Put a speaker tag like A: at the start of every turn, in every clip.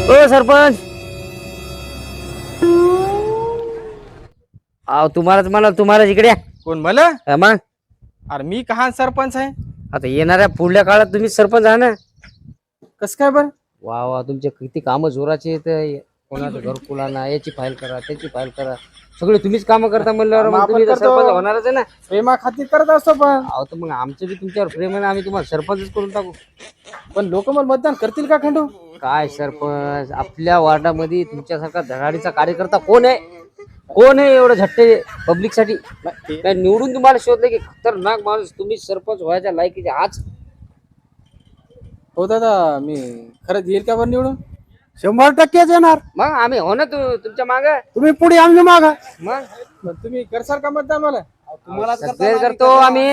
A: ओ सरपंच, अहो तुम्हाला इकडे या.
B: कोण मला?
A: मग
B: अरे मी कहा सरपंच आहे?
A: आता येणाऱ्या पुढल्या काळात तुम्ही सरपंच आहे ना.
B: कस काय बर?
A: वा वा, तुमचे किती कामं जोराचे आहेत. कोणाचं घरकुल आणा, याची फाईल करा, त्याची फाईल करा, सगळे तुम्हीच कामं करता म्हणल्यावर मग तुम्ही तर सरपंच होणारच आहे ना.
B: प्रेमा खातीर करत असतो पण.
A: अहो तर मग आमचं बी तुमच्यावर प्रेम आहे ना, आम्ही तुम्हाला सरपंचच करून टाकू.
B: पण लोक मला मतदान करतील का खंडू?
A: काय सरपंच, आपल्या वार्डामध्ये तुमच्यासारखा धडाडीचा कार्यकर्ता कोण आहे? कोण आहे एवढं झट्टे पब्लिक साठी? काय निवडून तुम्हाला शोधले की खतरनाक माणूस तुम्ही सरपंच व्हायच्या लायकीचे आज?
B: हो दादा, मी खरंच येईल का बरं निवडून?
C: 100% येणार.
A: मग आम्ही हो ना तुमच्या माग.
C: तुम्ही पुढे आम्ही मागा.
A: मग
B: पण तुम्ही करसाल का मतदान मला? तुम्हाला
A: सगळे करतो आम्ही.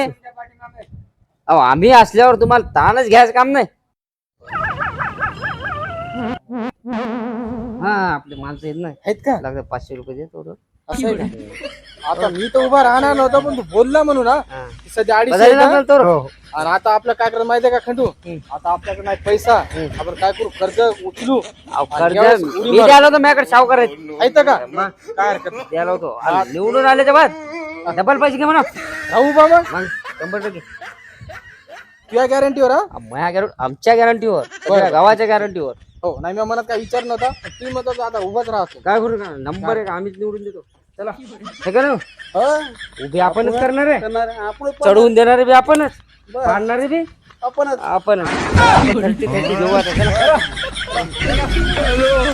A: अहो आम्ही असल्यावर तुम्हाला ताणच घ्यायचं काम नाही. हा आपले माणसं येत नाही
B: आहेत का?
A: लागतं 500 रुपये देतो.
B: असं आहे का? आता मी तर उभा राहणार नव्हता, पण तू बोलला म्हणून हा. सध्या 250 आहे ना? आणि आता आपलं काय करायला माहितीये का खंडू? आता आपल्याकडे नाही पैसा, आपण काय करू, कर्ज उचलू.
A: कर्ज मी द्यायला होतो, माझ्याकडे सावकार आहेत
B: का? काय हरकत नाही.
A: द्यायला होतो. निवडून आल्याच्या बाद डबल पैसे घे म्हणा.
B: राहू बाबा,
A: मग 100%.
B: तुझ्या गॅरंटीवर हा?
A: आमच्या गॅरंटीवर, सगळ्या गावाच्या गॅरंटीवर.
B: हो नाही, मी मनात काय विचार नव्हता. तुम्ही म्हणत आता उभाच राहतो.
A: काय करू का, नंबर एक आम्हीच निवडून देतो. चला हे करू.
B: हा?
A: उभे आपणच करणार आहे,
B: आपण
A: चढवून देणारे बी आपणच, पाडणारे बी
B: आपणच.
A: आपणच. 30-30 घेऊ आता, चला.